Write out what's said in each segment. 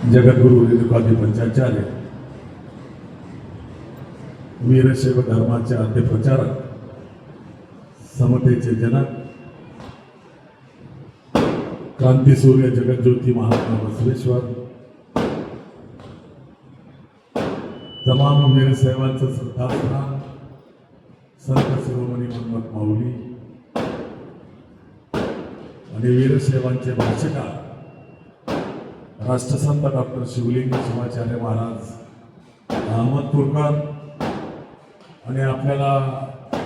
जगद्गुरु रेणुकाजी पंचाचार्य वीरशैव धर्माचे आद्य प्रचारक, समतेचे जनक, क्रांतीसूर्य जगज्योती महात्मा बसवेश्वर, तमाम वीरशैवांचं श्रद्धास्थान संत शिरोमणी मनमत माऊली आणि वीरशैवांचे भाष्यकार राष्ट्रसंत डॉक्टर शिवलिंग शिवाचार्य महाराज अहमदपूरकर आणि आपल्याला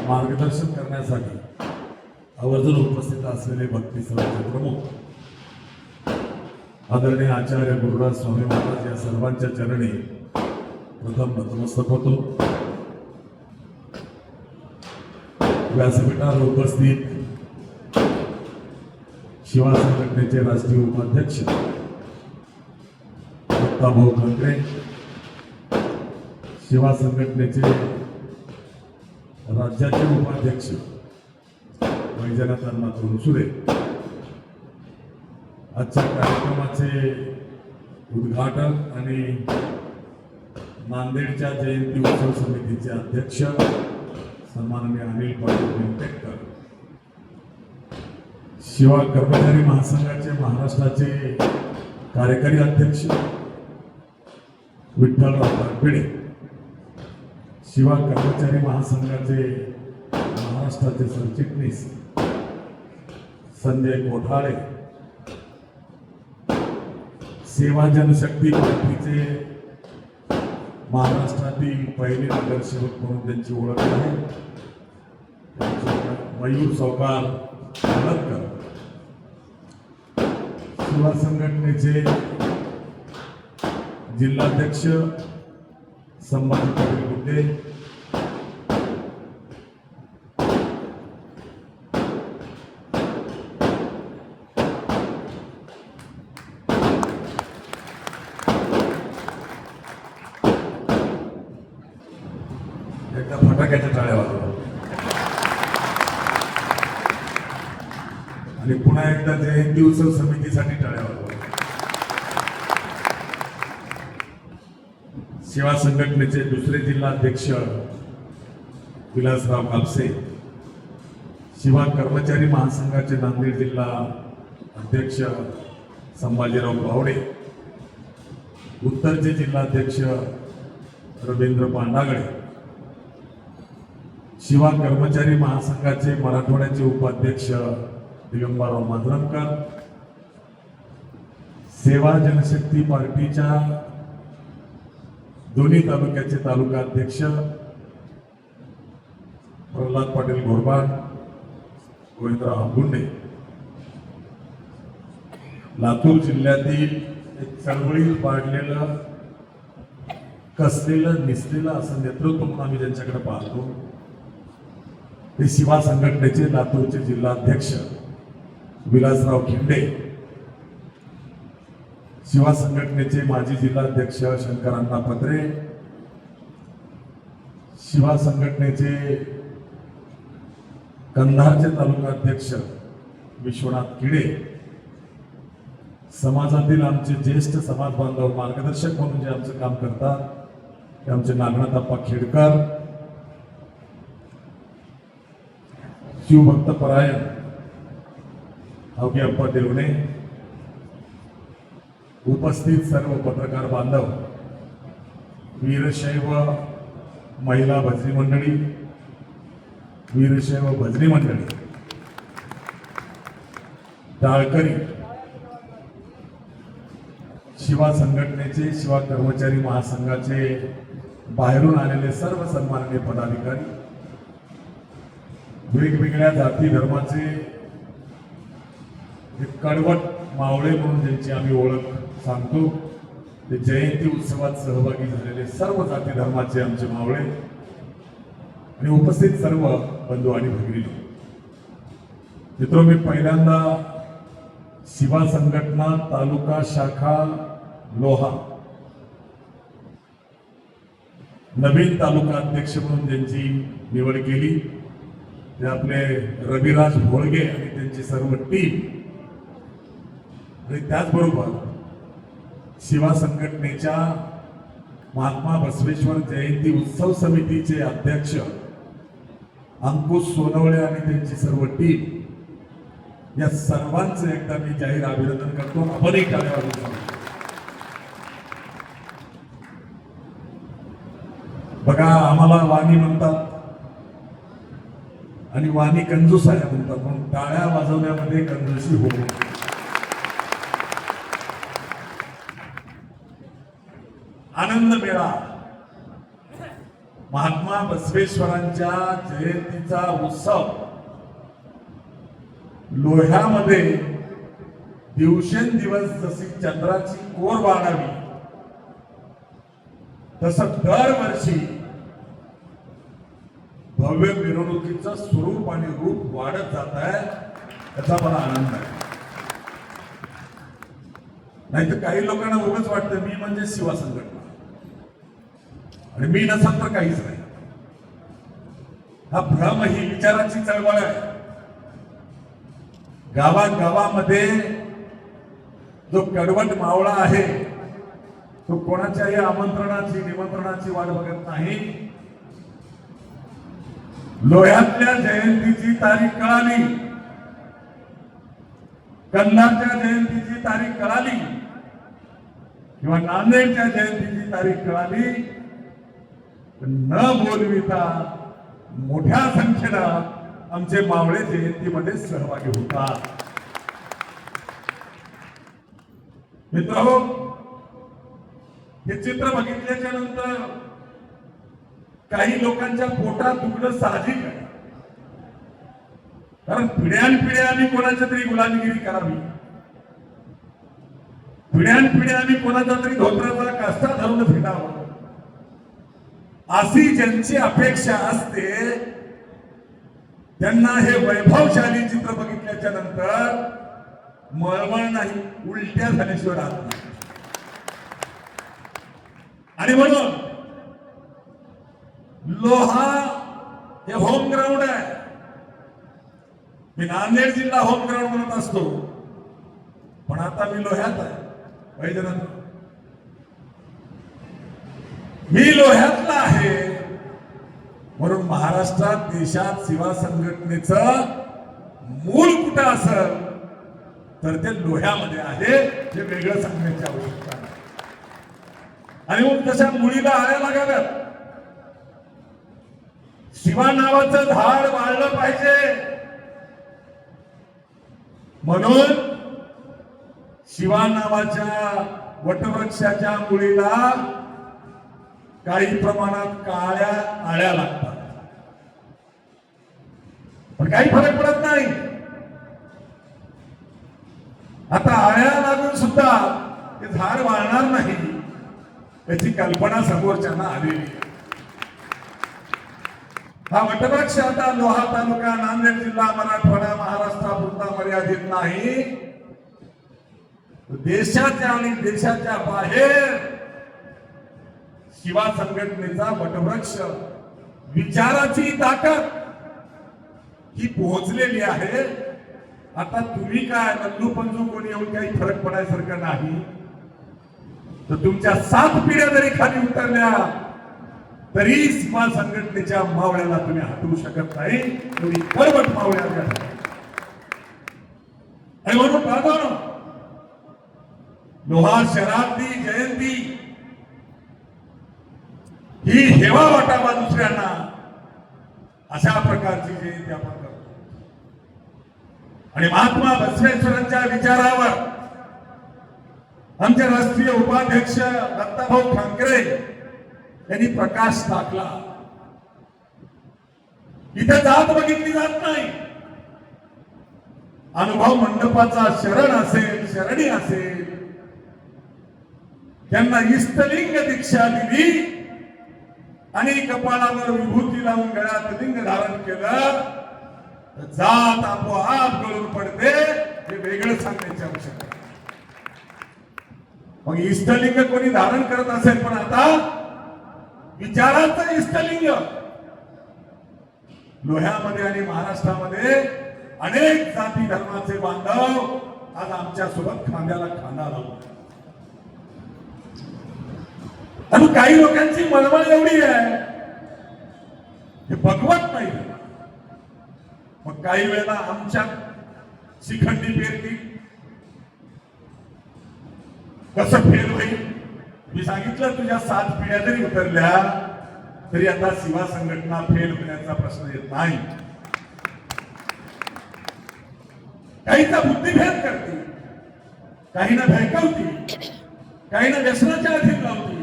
मार्गदर्शन करण्यासाठी आवर्जून उपस्थित असलेले भक्ती सभाचे प्रमुख आदरणीय आचार्य गुरुराज स्वामी महाराज या सर्वांच्या चरणी प्रथम नतमस्तक होतो। व्यासपीठावर उपस्थित शिवा संघटनेचे राष्ट्रीय उपाध्यक्ष भाऊ खंडरे, शिवा संघटनेचे राज्याचे उपाध्यक्ष वैजनाथ अण्णा तोरसुरे, आजच्या कार्यक्रमाचे उद्घाटन आणि नांदेडच्या जयंती उत्सव समितीचे अध्यक्ष सन्माननीय अनिल पाटील निमटेकर, शिवा कर्मचारी महासंघाचे महाराष्ट्राचे कार्यकारी अध्यक्ष विठ्ठलराव तारपिडे, शिवा कर्मचारी महासंघाचे महाराष्ट्राचे सरचिटणीस संजय कोठाळे, सेवा जनशक्ती पार्टीचे महाराष्ट्रातील पहिले नगरसेवक म्हणून त्यांची ओळख आहे मयूर सावकार हळदकर, शिवा संघटनेचे जिल्हाध्यक्ष संभाजी पाटील गुड्डे, एकदा फटाक्याच्या टाळ्या वाजवा आणि पुन्हा एकदा जयंती उत्सव समितीसाठी टाळ्या वाजवा। शिवा संघटनेचे दुसरे जिल्हाध्यक्ष विलासराव कापसे, शिवा कर्मचारी महासंघाचे नांदेड जिल्हा अध्यक्ष संभाजीराव पावडे, उत्तरचे जिल्हाध्यक्ष रवींद्र पांडागळे, शिवा कर्मचारी महासंघाचे मराठवाड्याचे उपाध्यक्ष दिगंबरराव मांजरमकर, सेवा जनशक्ती पार्टीच्या दोन्ही तालुक्याचे तालुका अध्यक्ष प्रल्हाद पाटील घोरबाड, गोविंदराव आंबुंडे, लातूर जिल्ह्यातील एक चळवळीत पाडलेलं कसलेलं निसलेलं असं नेतृत्व म्हणून आम्ही ज्यांच्याकडे पाहतो ते शिवा संघटनेचे लातूरचे जिल्हाध्यक्ष विलासराव खिंडे, शिवा संघटनेचे माजी जिल्हाध्यक्ष शंकरांना पत्रे, शिवा संघटनेचे कंधारचे तालुका अध्यक्ष विश्वनाथ किडे, समाजातील आमचे ज्येष्ठ समाज बांधव मार्गदर्शक म्हणून जे आमचं काम करतात ते आमचे नागनाथप्पा खेडकर, शिवभक्त परायण अवघेअप्पा देवणे, उपस्थित सर्व पत्रकार बांधव, वीरशैव महिला भजनी मंडळी, वीरशैव भजनी मंडळी, टाळकरी, शिवा संघटनेचे, शिवा कर्मचारी महासंघाचे बाहेरून आलेले सर्व सन्माननीय पदाधिकारी, वेगवेगळ्या जाती धर्माचे कडवट मावळे म्हणून ज्यांची आम्ही ओळख सांगतो ते जयंती उत्सवात सहभागी झालेले सर्व जाती धर्माचे आमचे मावळे आणि उपस्थित सर्व बंधू आणि भगिनी, मित्र, मी पहिल्यांदा शिवा संघटना तालुका शाखा लोहा नवीन तालुका अध्यक्ष म्हणून ज्यांची निवड केली ते आपले रविराज भोळगे आणि त्यांची सर्व टीम आणि त्याचबरोबर शिवा संघटनेच्या महात्मा बसवेश्वर जयंती उत्सव समितीचे अध्यक्ष अंकुश सोनवणे आणि त्यांची सर्व टीम या सर्वांचं एकदा मी जाहीर अभिनंदन करतो. आपणही टाळ्या वाजवू. बघा, आम्हाला वाणी म्हणतात आणि वाणी कंजूस आहे म्हणतात, पण टाळ्या वाजवण्यामध्ये कंजूसी होऊ नये. आनंद मेळा महात्मा बसवेश्वरांच्या जयंतीचा उत्सव लोह्यामध्ये दिवसेंदिवस जशी चंद्राची कोर वाढावी तसं दरवर्षी भव्य मिरवणुकीचं स्वरूप आणि रूप वाढत जात आहे. त्याचा मला आनंद आहे. नाही तर काही लोकांना उगाच वाटतं मी म्हणजे शिवा संघटना आणि मी नसेल तर काहीच नाही. हा भ्रम ही विचाराची चळवळ आहे. गावागावामध्ये जो कडवट मावळा आहे तो कोणाच्याही आमंत्रणाची निमंत्रणाची वाट बघत नाही. लोह्यातल्या जयंतीची तारीख कळाली, कंधारच्या जयंतीची तारीख कळाली किंवा नांदेडच्या जयंतीची तारीख कळाली, न बोलविता मोठ्या संख्येनं आमचे मावळे जयंतीमध्ये सहभागी होतात. मित्रांनो, हे चित्र बघितल्याच्या नंतर काही लोकांच्या पोटात दुखणं साहजिक आहे. कारण पिढ्यानपिढ्या आम्ही कोणाच्या तरी गुलामगिरी करावी, पिढ्यानपिढ्या आम्ही कोणाचा तरी धोत्राचा काष्टा धरून फिरावं अशी ज्यांची अपेक्षा असते त्यांना हे वैभवशाली चित्र बघितल्याच्या नंतर मळमळ नाही, उलट्या झाल्याशिवाय राहत नाही. आणि म्हणून लोहा हे होम ग्राउंड आहे. मी नांदेड जिल्हा होम ग्राउंड म्हणत असतो, पण आता मी लोह्यात आहे. वैजनाथ, मी लोह्यातला आहे म्हणून महाराष्ट्रात देशात शिवा संघटनेचं मूळ कुठं असेल तर ते लोह्यामध्ये आहे. हे वेगळं सांगण्याची आवश्यकता आहे. आणि मग तशा मुळीला आल्या लागाव्यात. शिवा नावाचं झाड वाढलं पाहिजे म्हणून शिवा नावाच्या वटवृक्षाच्या मुळीला काही प्रमाणात काळ्या आळ्या लागतात, पण काही फरक पडत नाही. आता आळ्या लागून सुद्धा ते झाड वाढणार नाही याची कल्पना समोरच्यांना आलेली आहे. हा वटवृक्ष आता लोहा तालुका, नांदेड जिल्हा, मराठवाडा, महाराष्ट्रापुरता मर्यादित नाही. देशाच्या आणि देशाच्या बाहेर शिवा संघटनेचा वटवृक्ष विचाराची ताकद ही पोहोचलेली आहे. आता तुम्ही काय नल्लू पंजू कोणी येऊन काही फरक पडायसारखं नाही. तर तुमच्या 7 पिढ्या जरी खाली उतरल्या तरी शिवा संघटनेच्या मावळ्याला तुम्ही हटवू शकत नाही. तुम्ही परवट मावळ्या. आणि म्हणून बांधवनो, लोहा शहरातली जयंती ही हेवा वाटावा दुसऱ्यांना अशा प्रकारची जयंती आपण करतो. आणि महात्मा बसवेश्वरांच्या विचारावर आमचे राष्ट्रीय उपाध्यक्ष दत्ताभाऊ ठाकरे यांनी प्रकाश टाकला. इथे जात बघितली जात नाही. अनुभव मंडपाचा शरण असेल, शरणी असेल, त्यांना इष्टलिंग दीक्षा दिली आणि कपाळावर विभूती लावून गळ्यात लिंग धारण केलं, जात आपोआप गळून पडते. हे वेगळं सांगण्याची आवश्यकता. मग इष्टलिंग कोणी धारण करत असेल, पण आता विचाराचं इष्टलिंग लोह्यामध्ये आणि महाराष्ट्रामध्ये अनेक जाती धर्माचे बांधव आज आमच्या सोबत खांद्याला खांदा लावून आणि काही लोकांची मळमळ एवढी आहे हे बघवत नाही. मग काही वेळेला आमच्या शिखंडी पेरतील, कसं फेल होईल. मी सांगितलं तुझ्या 7 पिढ्या जरी उतरल्या तरी आता शिवा संघटना फेल होण्याचा प्रश्न येत नाही. काहीचा बुद्धिभेद करते, काहींना भयकवती, काहींना व्यसनाच्या अधीन लावती,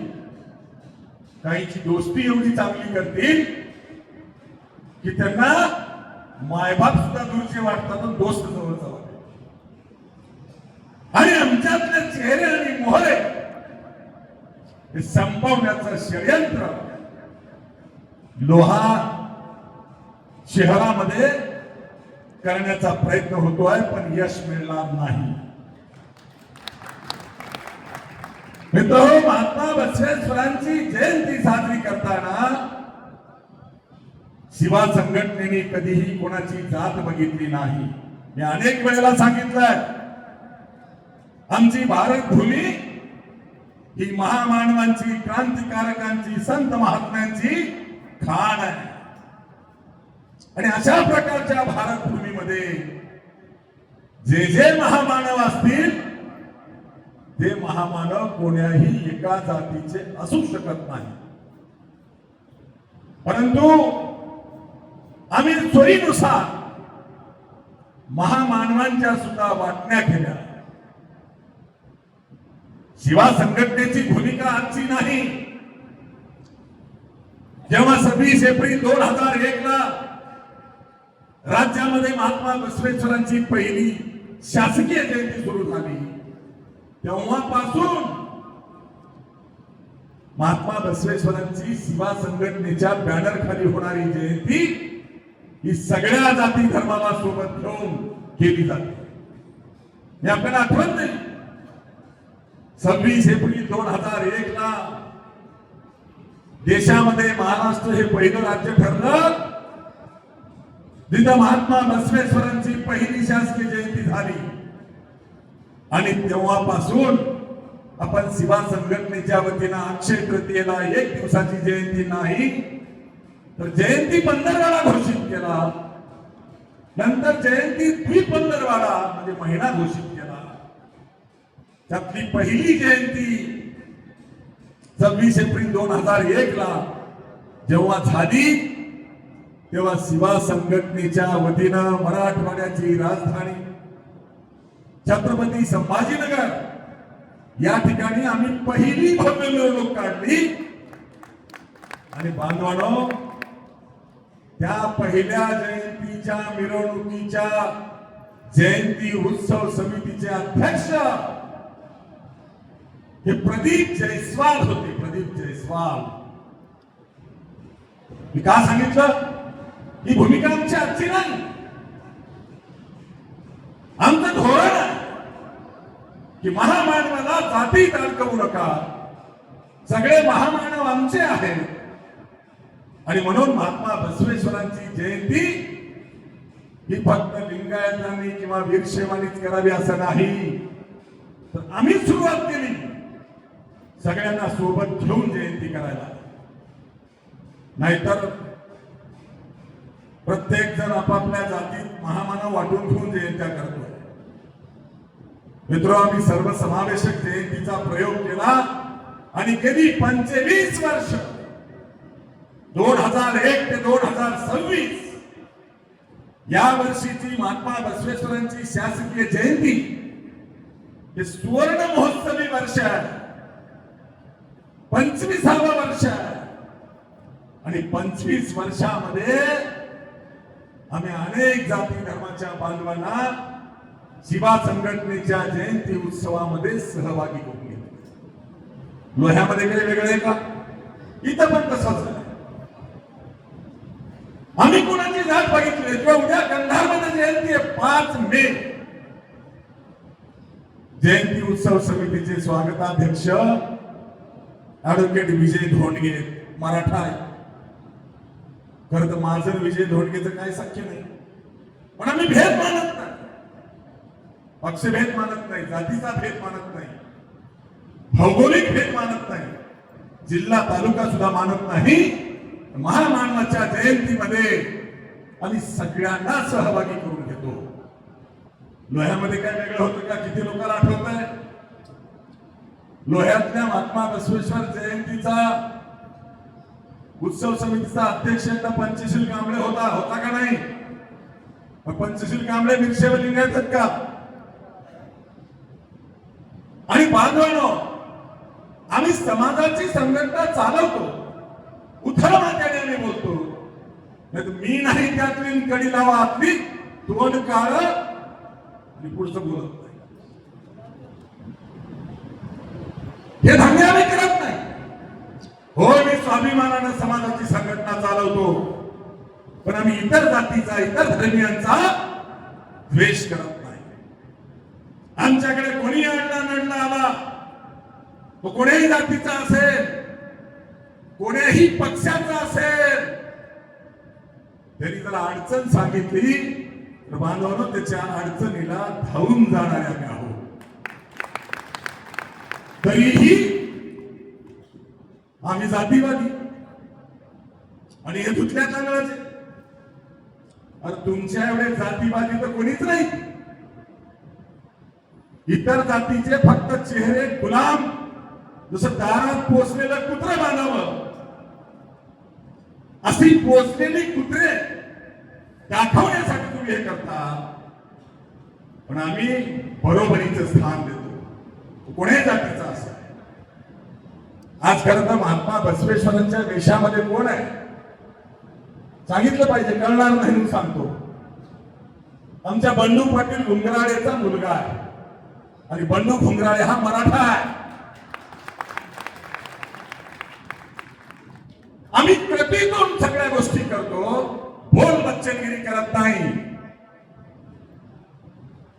काहींची दोस्ती एवढी चांगली करतील की त्यांना मायबाप सुद्धा दूरचे वाटतात आणि दोस्त जवळचा वाटतात. आणि आमच्यातले चेहरे आणि मोहरे हे संपवण्याचं षडयंत्र लोहा शहरामध्ये करण्याचा प्रयत्न होतोय, पण यश मिळणार नाही. मित्रांनो, महात्मा बसवेश्वरांची जयंती साजरी करताना शिवा संघटनेने कधीही कोणाची जात बघितली नाही. मी अनेक वेळेला सांगितलंय, आमची भारत भूमी ही महामानवांची, क्रांतिकारकांची, संत महात्म्यांची खाण आहे. आणि अशा प्रकारच्या भारत भूमीमध्ये जे जे महामानव असतील ते महामानव कोण्याही एका जातीचे असू शकत नाही. परंतु आम्ही सोयीनुसार महामानवांच्या सुद्धा वाटण्या केल्या. शिवा संघटनेची भूमिका आजची नाही. जेव्हा 26 एप्रिल 2001 ला राज्यामध्ये महात्मा बसवेश्वरांची पहिली शासकीय जयंती सुरू झाली, तेव्हापासून महात्मा बसवेश्वरांची शिवा संघटनेच्या बॅनर खाली होणारी जयंती ही सगळ्या जाती धर्माला सोबत घेऊन केली जाते. हे आपल्याला आठवत नाही. 26 एप्रिल 2001 ला देशामध्ये महाराष्ट्र हे पहिलं राज्य ठरलं जिथं महात्मा बसवेश्वरांची पहिली शासकीय जयंती झाली. आणि तेव्हापासून आपण शिवा संघटनेच्या वतीनं अक्षय तृतीयेला 1 दिवसाची जयंती नाही तर जयंती पंधरवाडा घोषित केला. नंतर जयंती द्विपंधरवाडा म्हणजे महिना घोषित केला. त्यातली पहिली जयंती 26 एप्रिल 2001 ला जेव्हा झाली तेव्हा शिवा संघटनेच्या वतीनं मराठवाड्याची राजधानी छत्रपती संभाजीनगर या ठिकाणी आम्ही पहिली भव्य मिरवणूक काढली. आणि बांधवांनो, त्या पहिल्या जयंतीच्या मिरवणुकीच्या जयंती उत्सव समितीचे अध्यक्ष हे प्रदीप जयस्वाल होते. प्रदीप जयस्वाल. मी का सांगितलं ही भूमिका आमची आजची नाही. आमचं धोरण आहे की महामानवाला जातीत अडकवू नका, सगळे महामानव आमचे आहेत. आणि म्हणून महात्मा बसवेश्वरांची जयंती ही फक्त लिंगायतांनी किंवा वीरशैवानीच करावी असं नाही, तर आम्ही सुरुवात केली सगळ्यांना सोबत घेऊन जयंती करायला. नाहीतर प्रत्येक जण आपापल्या जातीत महामानव वाटून घेऊन जयंत्या करतोय. मित्र, आम्ही सर्वसमावेशक जयंतीचा प्रयोग केला आणि गेली 25 वर्ष 2001 ते 2026 या वर्षीची महात्मा बसवेश्वरांची शासकीय जयंती हे सुवर्ण महोत्सवी वर्ष आहे. 25वे वर्ष आहे. आणि 25 वर्षामध्ये आम्ही अनेक जाती धर्माच्या बांधवांना शिवा संघटनेच्या जयंती उत्सवामध्ये सहभागी करून घेतले. लोह्यामध्ये काही वेगळे का? इथं पण तसंच आहे. आम्ही कोणाची जात बघितली किंवा उद्या कंधारमध्ये जयंती आहे 5 मे. जयंती उत्सव समितीचे स्वागताध्यक्ष ऍडव्होकेट विजय धोंडगे मराठा आहे. खरं तर माझं विजय धोंडगेचं काही शक्य नाही, पण आम्ही भेद मानत नाही, पक्षभेद मानत नाही, जातीचा भेद मानत नाही, भौगोलिक भेद मानत नाही. जिल्हा तालुका सुद्धा मानत नाही. महामानवाच्या जयंतीमध्ये आम्ही सगळ्यांना सहभागी करून घेतो. लोह्यामध्ये काय वेगळं होतं का? किती लोकांना आठवत आहे? लोह्यातल्या महात्मा बसवेश्वर जयंतीचा उत्सव समितीचा अध्यक्ष एकदा पंचशील कांबळे होता का नाही? पंचशील कांबळे भिक्षेवर लिंगायत का? आणि बांधवांनो, आम्ही समाजाची संघटना चालवतो, उथळ माथ्याने आम्ही बोलतो. मी नाही त्यातली कडी लावा आतली तोंड काळ आणि पुढचं बोलत नाही. हे धंदे आम्ही करत नाही. हो, मी स्वाभिमानानं समाजाची संघटना चालवतो, पण आम्ही इतर जातीचा, इतर धर्मियांचा द्वेष करत नाही. आमच्याकडे कोणी नडला आला, तो कोणीही जातीचा असेल, कोणीही पक्षाचा असेल, तरी जर अडचण सांगितली तर बांधवांनो त्याच्या अडचणीला धावून जाणारे आम्ही आहोत. तरीही आम्ही जातीवादी आणि हे धुतल्या तांदळाचे. अरे तुमच्या एवढे जातीवादी तर कोणीच नाही. इतर जातीचे फक्त चेहरे गुलाम, जसं दारात पोचलेलं कुत्र बांधावं अशी पोचलेली कुत्रे दाखवण्यासाठी तुम्ही हे करता. पण आम्ही बरोबरीचं स्थान देतो, कोणीही जातीचा असेल. आज खरं तर महात्मा बसवेश्वरांच्या वेशामध्ये कोण आहे सांगितलं पाहिजे, कळणार नाही म्हणून सांगतो. आमच्या बंडू पाटील घुंगराळेचा मुलगा आहे आणि बंडू घुंगराळे हा मराठा आहे. आम्ही कृतीतून सगळ्या गोष्टी करतो, बोल बच्चनगिरी करत नाही.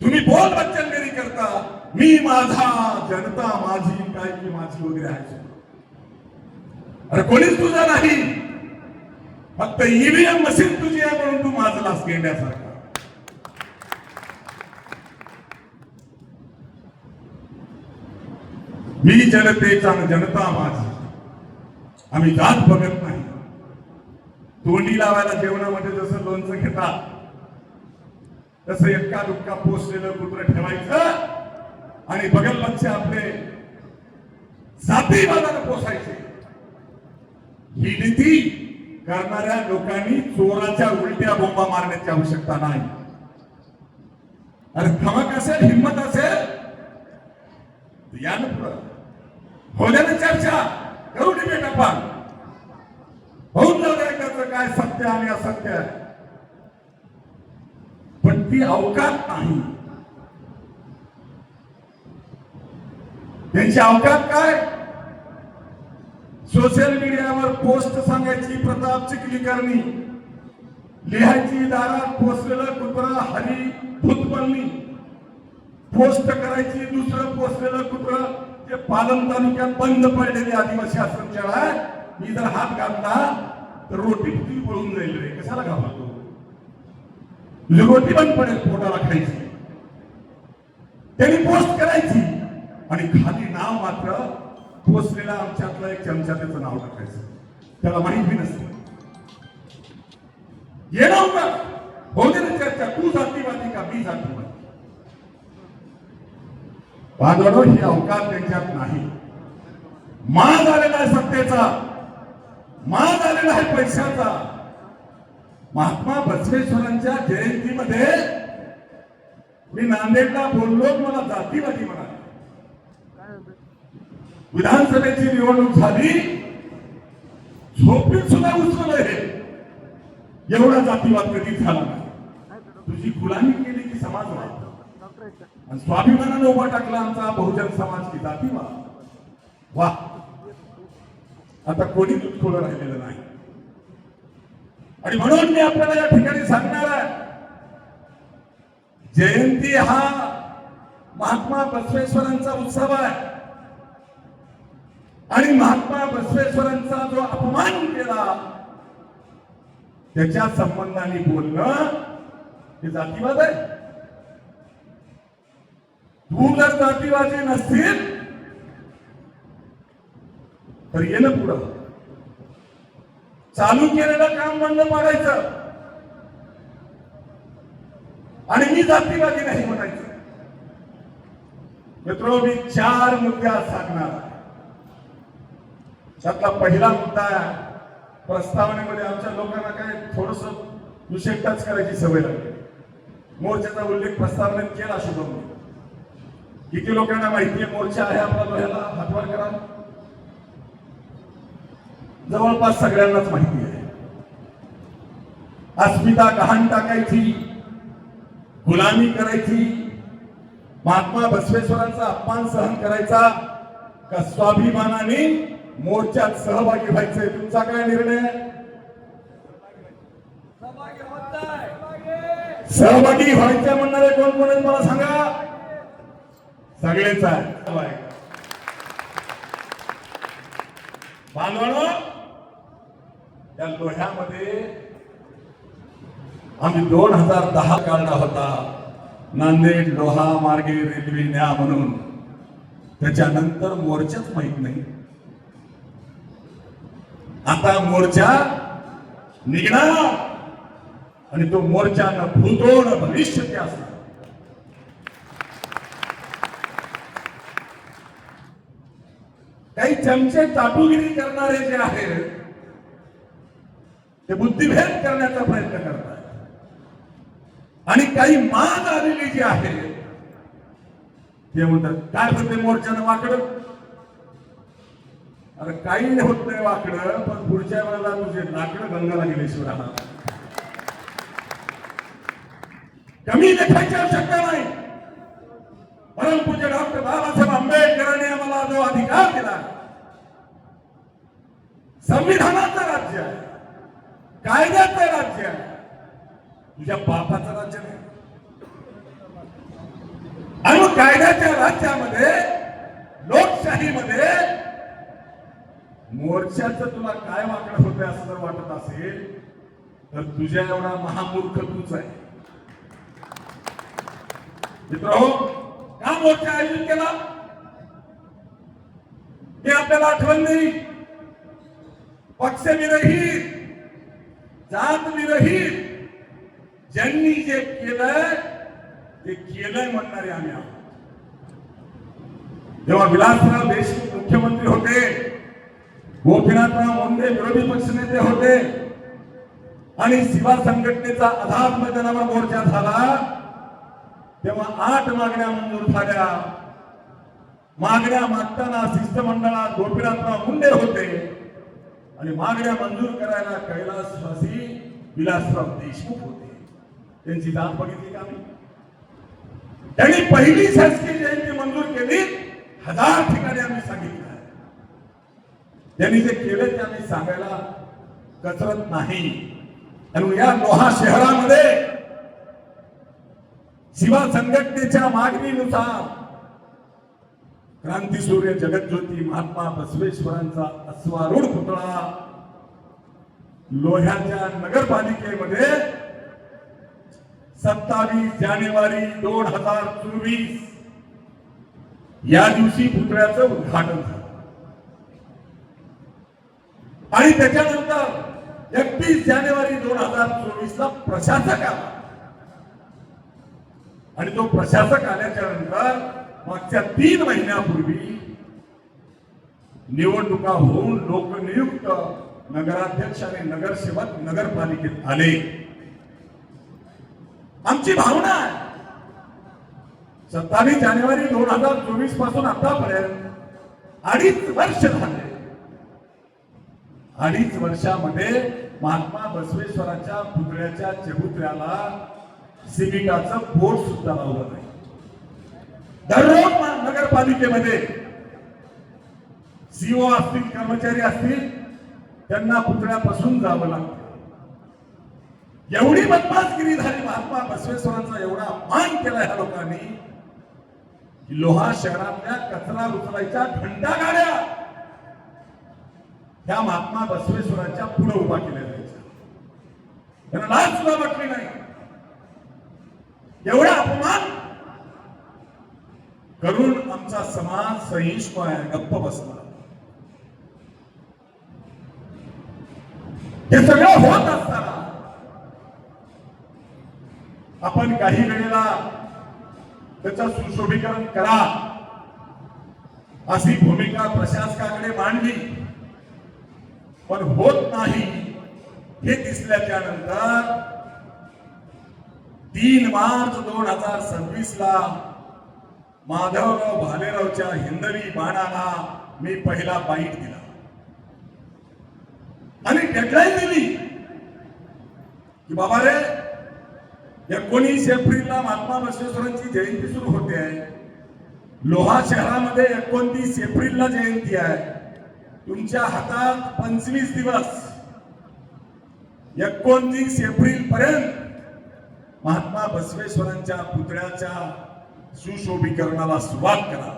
तुम्ही बोल बच्चनगिरी करता, मी माझा, जनता माझी, काय की माझी वगैरे आहे. अरे कोणीच तुझा नाही, फक्त ईव्हीएम मशीन तुझी आहे म्हणून तू माझलास घेण्यासारखा. मी जनतेचा, जनता माझी. आम्ही जात बघत नाही. तोंडी लावायला जेवणामध्ये जसं लोणचं घेतात तसं एका दुक्का पोचलेलं कुत्र ठेवायचं आणि बगलचे आपले जातीवादाला पोसायचे. ही नीती करणाऱ्या लोकांनी चोराच्या उलट्या बोंबा मारण्याची आवश्यकता नाही. अरे धमक असेल, हिंमत असेल, या ना पुढं होण्यानं चर्चा करू, डिबेट आपण होऊन जाऊ द्या. काय सत्य आणि असत्य आहे, पण ती अवकात नाही. त्यांची अवकात काय? सोशल मीडियावर पोस्ट सांगायची, प्रताप चिखली करणी, लिहायची, दारात पोचलेलं कुत्र हरी भूतपल्ली, पोस्ट करायची, दुसरं पोचलेलं कुत्र जे पालम तालुक्यात बंद पडलेली आदिवासी आश्रमशाळा आहे, मी जर हात घातला तर रोटी किती पळून जाईल रे, कशाला घाबरतो? रोटी बंद पडेल पोटाला खायची. त्यांनी पोस्ट करायची आणि खाली नाव मात्र पोचलेला आमच्यातला एक चमचा त्याचं नाव टाकायचं, त्याला माहिती नसतं. येणार का होते ना चर्चा, तू जातीवादी का मी जातीवादी? बांधवांनो, ही अवकाश त्यांच्यात नाही. माज आलेला आहे सत्तेचा, माज आलेला आहे पैशाचा. महात्मा बसवेश्वरांच्या जयंतीमध्ये मी नांदेडला बोललो, मला जातीवादी म्हणाले. विधानसभेची निवडणूक झाली, झोपेत सुद्धा उचललं हे. एवढा जातीवाद कधी झाला नाही. तुझी गुलामी केली की समाजवाद, आणि स्वाभिमानाने उभा टाकला आमचा बहुजन समाज की जातीवाद. वा, आता कोणी थोडं राहिलेलं नाही. आणि म्हणून मी आपल्याला या ठिकाणी सांगणार आहे, जयंती हा महात्मा बसवेश्वरांचा उत्सव आहे आणि महात्मा बसवेश्वरांचा जो अपमान केला त्याच्या संबंधाने बोलणं हे जातीवाद आहे. तू जर जातीवादी नसतील तर येणं पुढं, चालू केलेलं काम बंद पाडायचं आणि मी जातीवादी नाही म्हणायचं. मित्रो, मी 4 मुद्दे आज सांगणार. त्यातला पहिला मुद्दा प्रस्तावनेमध्ये आमच्या लोकांना काय थोडस विषय टच करायची सवय लागली. मोर्चाचा उल्लेख प्रस्तावनेत केला शुभम. किती लोकांना माहिती आहे मोर्चा आहे आपला लोह्याला? हातवर करा. जवळपास सगळ्यांनाच माहिती आहे. अस्मिता गहाण टाकायची, गुलामी करायची, महात्मा बसवेश्वरांचा अपमान सहन करायचा का स्वाभिमानाने मोर्चात सहभागी व्हायचंय? तुमचा काय निर्णय? सहभागी व्हायचं म्हणणारे कोण कोण आहेत मला सांगा. सगळेच आहे. बांधवांनो, या लोह्यामध्ये आम्ही 2010 काढला होता नांदेड लोहा मार्गे रेल्वे न्या म्हणून. त्याच्यानंतर मोर्चाच माहित नाही. आता मोर्चा निघणार आणि तो मोर्चा न भूतो न भविष्य ते असणार. काही चमचे चाटुगिरी करणारे जे आहेत ते बुद्धिभेद करण्याचा प्रयत्न करतात आणि काही मान आलेली जी आहे ते म्हणतात काय होते मोर्चानं वाकडं. अरे काही होत नाही वाकडं, पण पुढच्या वेळेला तुझे लाकडं गंगाला गेल्याशिवाय राहणार. कमी लेखायची आवश्यकता नाही. परमपूज्य डॉक्टर बाबासाहेब आंबेडकरांनी आम्हाला जो अधिकार दिला, संविधानाचं राज्य आहे, कायद्याचं राज्य आहे, तुझ्या बापाचं राज्य नाही. आणि मग कायद्याच्या राज्यामध्ये, लोकशाहीमध्ये मोर्चाचं तुला काय वाकडं होतंय असं जर वाटत असेल तर तुझ्या एवढा महामूर्ख तूच आहे. मित्रांनो, का मोर्चा आयोजित केला हे आपल्याला आठवण नाही. पक्षविरहित, जातविरहित ज्यांनी जे केलंय ते केलंय म्हणणारे आम्ही आहोत. जेव्हा विलासराव देशमुख मुख्यमंत्री होते, गोपीनाथराव मुंडे विरोधी पक्षनेते होते आणि शिवा संघटनेचा आधार मैदानावर मोर्चा झाला, तेव्हा 8 मागण्या मंजूर झाल्या. मागण्या मागताना शिष्टमंडळात गोपीनाथराव मुंडे होते आणि मागण्या मंजूर करायला कैलासवासी विलासराव देशमुख होते. त्यांची जात बघितली का मी? त्यांनी पहिली शासकीय जयंती मंजूर केली. 1000 ठिकाणी आम्ही सांगितलं. त्यांनी जे केले ते आम्ही सांगायला कसरत नाही. आणि या लोहा शहरामध्ये शिवा संघटनेच्या मागणीनुसार क्रांतीसूर्य जगज्योती महात्मा बसवेश्वरांचा अश्वारूढ पुतळा लोह्याच्या नगरपालिकेमध्ये 27 जानेवारी 2024 या दिवशी पुतळ्याचं उद्घाटन झालं. आणि त्याच्यानंतर 31 जानेवारी 2024 ला प्रशासक आला. आणि तो प्रशासक आल्याच्या नंतर मागच्या 3 महिन्यापूर्वी निवडणुका होऊन लोकनियुक्त नगराध्यक्ष आणि नगरसेवक नगरपालिकेत आले. आमची भावना आहे 27 जानेवारी 2024 पासून आतापर्यंत 2.5 वर्ष झाले. 2.5 वर्षामध्ये महात्मा बसवेश्वरांच्या पुतळ्याच्या चबुतऱ्याला सिमिटाचं बोर्ड सुद्धा लावलं नाही. दररोज नगरपालिकेमध्ये सीओ असतील, कर्मचारी असतील, त्यांना पुतळ्यापासून जावं लागतं. एवढी बदमाशगिरी झाली. महात्मा बसवेश्वरांचा एवढा अपमान केला ह्या लोकांनी की लोहा शहरातल्या कचरा उचलायच्या घंटा गाड्या ह्या महात्मा बसवेश्वरांच्या पुढे उभा केल्या जायच्या. त्यांना लाज सुद्धा वाटली नाही. एवढा अपमान करून आमचा समाज सहिष्णू आहे, गप्प बसला. हे सगळं होत असताना आपण काही वेळेला त्याचं सुशोभीकरण करा अशी भूमिका प्रशासकाकडे मांडली, पण होत नाही हे दिसल्याच्या नंतर 3 मार्च 2026 ला माधवराव भालेरावच्या हिंदवी बाणाला मी पहिला बाईट दिला आणि डेडलाईन दिली की बाबा रे 19 एप्रिलला महात्मा बसवेश्वरांची जयंती सुरू होते आहे. लोहा शहरामध्ये 29 एप्रिलला जयंती आहे. तुमच्या हातात 25 दिवस 29 एप्रिल पर्यंत महात्मा बसवेश्वरांच्या पुतळ्याच्या सुशोभीकरणाला सुरुवात करा.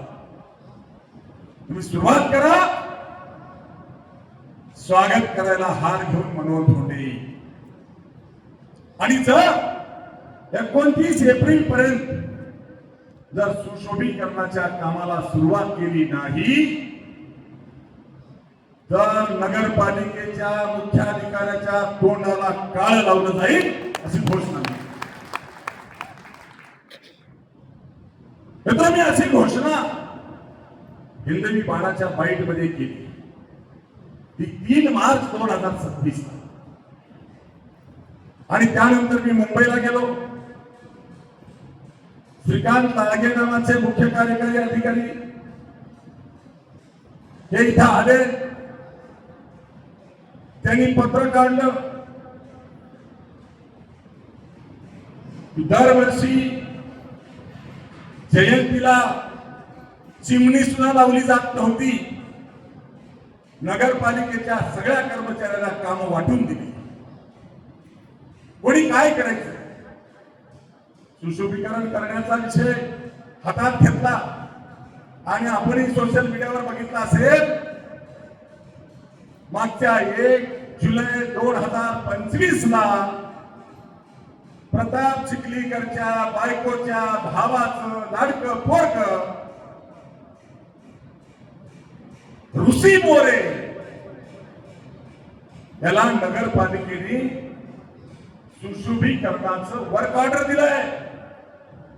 तुम्ही सुरुवात करा. स्वागत करायला हार घेऊन मनोहर धोंडे आणि जर 29 एप्रिल पर्यंत जर सुशोभीकरणाच्या कामाला सुरुवात केली नाही तर नगरपालिकेच्या मुख्याधिकाऱ्याच्या तोंडाला काळ लावलं जाईल अशी घोषणा मित्रांनो, मी अशी घोषणा हिंदवी बाणाच्या बाईट मध्ये केली. ती 3 मार्च 2026 आणि त्यानंतर मी मुंबईला गेलो. श्रीकांत लागे नावाचे मुख्य कार्यकारी अधिकारी हे इथं आले. त्यांनी पत्र काढलं दरवर्षी जयंतीला चिमणी सुद्धा लावली जात नव्हती. नगरपालिकेच्या सगळ्या कर्मचाऱ्यांना कामं वाटून दिली. कोणी काय करायचं सुशोभीकरण करण्याचा विषय हातात घेतला आणि आपणही सोशल मीडियावर बघितलं असेल. मागच्या 1 जुलै 2025 ला प्रताप चिखलीकरच्या बायकोच्या भावाचं लाडकं पोरकं ऋषी मोरे याला नगरपालिकेने सुशोभीकरणाचं वर्क ऑर्डर दिलंय.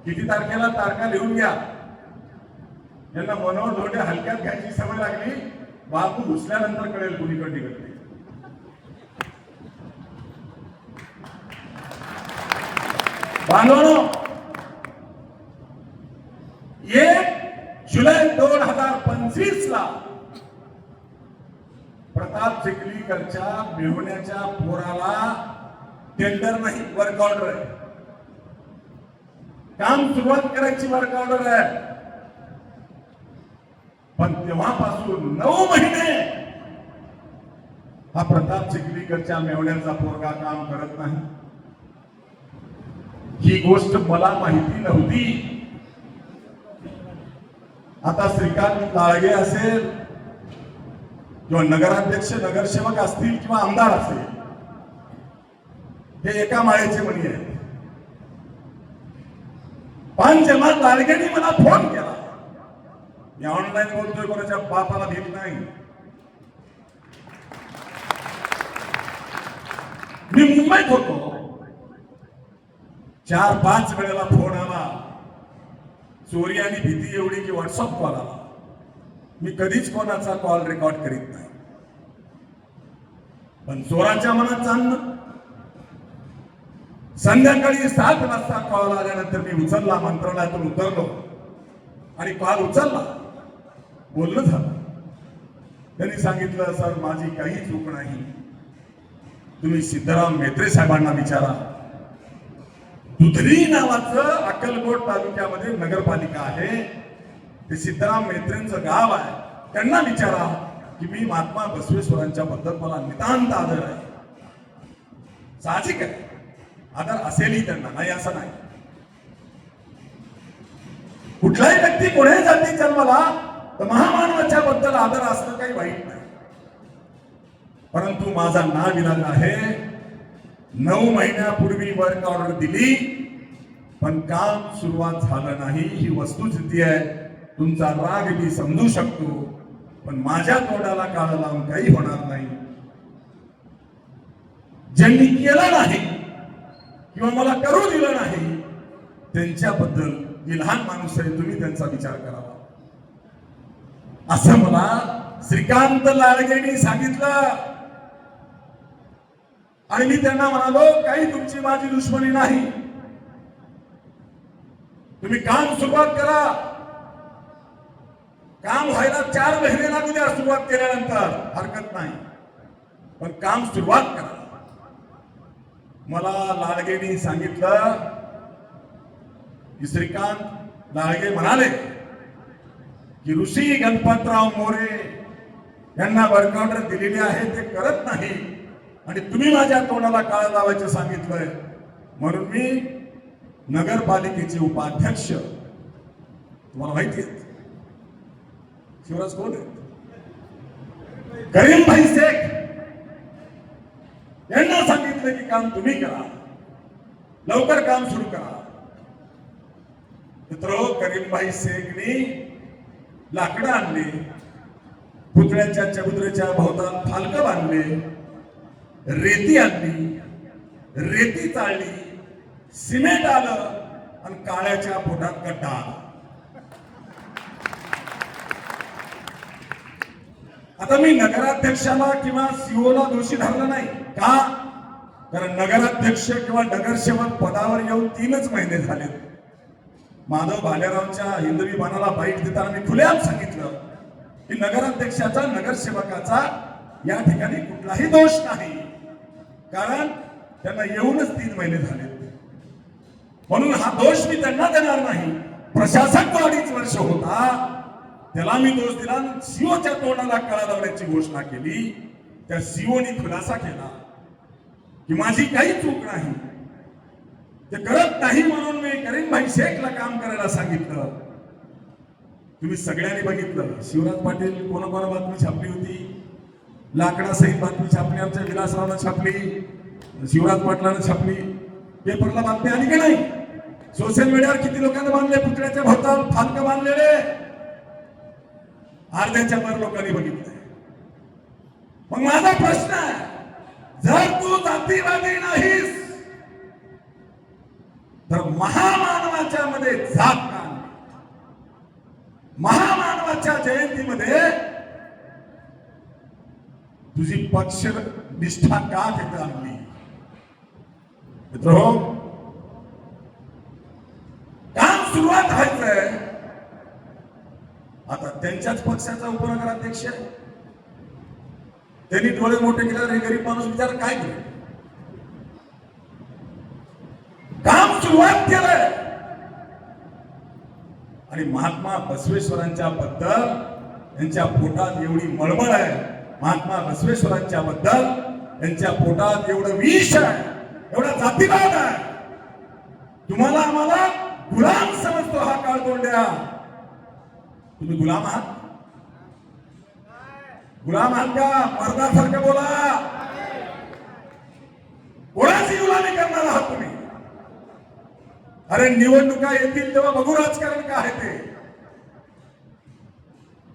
किती तारखेला तारखा लिहून घ्या. यांना मनोहर धोंडे हलक्यात घ्यायची सवय लागली. बापू घुसल्यानंतर कळेल कुणीकडे निघते. बांधवांनो, 1 जुलै 2025 ला प्रताप चिखलीकरच्या मेहुण्याच्या पोराला टेंडर नाही, वर्क ऑर्डर आहे. काम सुरुवात करायची वर्क ऑर्डर आहे. पण तेव्हापासून 9 महिने हा प्रताप चिखलीकरच्या मेहुण्याचा पोरगा काम करत नाही. ही गोष्ट मला माहिती नव्हती. आता श्रीकांत लागे असेल किंवा नगराध्यक्ष नगरसेवक असतील किंवा आमदार असेल, हे एका माळेचे मणी आहेत. पण जेव्हा लाडगेंनी मला फोन केला, मी ऑनलाईन बोलतोय, कोणाच्या बापाला भीत नाही. मी मुंबईत होतो. 4-5 वेळेला फोन आला. चोरी आणि भीती एवढी की व्हॉट्सअप कॉल आला. मी कधीच कोणाचा कॉल रेकॉर्ड करीत नाही. पण चोराच्या मनात जाणं. संध्याकाळी 7 वाजता कॉल आल्यानंतर मी उचलला. मंत्रालयातून उतरलो आणि कॉल उचलला. बोलणं झालं. त्यांनी सांगितलं, सर माझी काही चूक नाही, तुम्ही सिद्धराम म्हेत्रे साहेबांना विचारा. दुधरी नावाचं अक्कलकोट तालुक्यामध्ये नगरपालिका आहे. ते सिद्धराम म्हेत्रेंचं गाव आहे. त्यांना विचारा की मी महात्मा बसवेश्वरांच्या बद्दल मला नितांत आदर आहे. साहजिक आहे, आदर असेलही त्यांना, नाही असं नाही. कुठलाही व्यक्ती कोणाही जाती जन्माला तर महामानवाच्या बद्दल आदर असणं काही वाईट नाही. परंतु माझा नाविलाज आहे, 9 महिन्यापूर्वी वर्क ऑर्डर दिली पण काम सुरुवात झालं नाही. ही वस्तुस्थिती आहे. तुमचा राग मी समजू शकतो, पण माझ्या तोंडाला काळ लावून काही होणार नाही. ज्यांनी केलं नाही किंवा मला करू दिलं नाही त्यांच्याबद्दल मी लहान माणूस आहे, तुम्ही त्यांचा विचार करावा असं मला श्रीकांत लाडगेंनी सांगितलं. आणि मी त्यांना म्हणालो, काही तुमची माझी दुश्मनी नाही, तुम्ही काम सुरुवात करा, काम व्हायला 4 महिने लागू द्या सुरुवात केल्यानंतर, हरकत नाही, पण काम सुरुवात करा. मला लाडगेंनी सांगितलं की श्रीकांत लाडगे म्हणाले की ऋषी गणपतराव मोरे यांना वर्क ऑर्डर दिलेली आहे, ते करत नाही आणि तुम्ही माझ्या तोंडाला काळं लावायचं सांगितलंय, म्हणून मी नगरपालिकेचे उपाध्यक्ष, तुम्हाला माहिती आहे शिवराज कोण आहे, करीमभाई शेख यांना सांगितलं की काम तुम्ही करा, लवकर काम सुरू करा. मित्रो, करीमभाई शेखनी लाकडं आणली, पुतळ्याच्या चबुद्रेच्या भोवताल फालकं बांधले, रेती आणली, रेती चाळली, सिमेंट आलं आणि काळ्याच्या पोटात गड्डा आला. आता मी नगराध्यक्षाला किंवा सीओला दोषी धरलं नाही का, कारण नगराध्यक्ष किंवा नगरसेवक पदावर येऊन 3च महिने झाले. माधव भालेरावच्या हिंदवी बाणाला बाईट देताना मी खुलेआम सांगितलं की नगराध्यक्षाचा नगरसेवकाचा या ठिकाणी कुठलाही दोष नाही, कारण त्यांना येऊनच 3 महिने झाले, म्हणून हा दोष मी त्यांना देणार नाही. प्रशासक 2.5 वर्ष होता, त्याला मी दोष दिला, सीओच्या तोंडाला कळा लावण्याची घोषणा केली. त्या सीओनी खुलासा केला की माझी काही चूक नाही, ते करत नाही, म्हणून मी करीमभाई शेखला काम करायला सांगितलं. तुम्ही सगळ्यांनी बघितलं, शिवराज पाटील कोणाकोणा बातमी छापली होती, लाकडासहित बातमी छापली, आमच्या विलासरावनं छापली, शिवराज पाटलानं छापली, पेपरला बातमी आली की नाही, सोशल मीडियावर किती लोकांना बांधले, पुतळ्याच्या भोवताल फालकं बांधलेले, अर्ध्याच्या वर लोकांनी बघितलंय. मग माझा प्रश्न आहे, जर तू जातीवादी नाहीस तर महामानवाच्या मध्ये जात का, महामानवाच्या जयंतीमध्ये तुझी पक्ष निष्ठा का तिथे आणली? मित्रो, काम सुरुवात व्हायचंय, आता त्यांच्याच पक्षाचा उपनगराध्यक्ष आहे, त्यांनी डोळे मोठे केल्यावर हे गरीब माणूस विचार काय केलं, काम सुरुवात केलंय. आणि महात्मा बसवेश्वरांच्या बद्दल यांच्या पोटात एवढी मळमळ आहे, महात्मा बसवेश्वरांच्या बद्दल यांच्या पोटात एवढं विष आहे, एवढा जातीवाद आहे. तुम्हाला आम्हाला गुलाम समजतो हा काळ तोंड्या, तुम्ही गुलाम आहात, गुलाम आहात का? मर्दासारखं बोला, कोणाची गुलामी करणार आहात तुम्ही? अरे निवडणुका येतील तेव्हा बघू राजकारण काय आहे ते.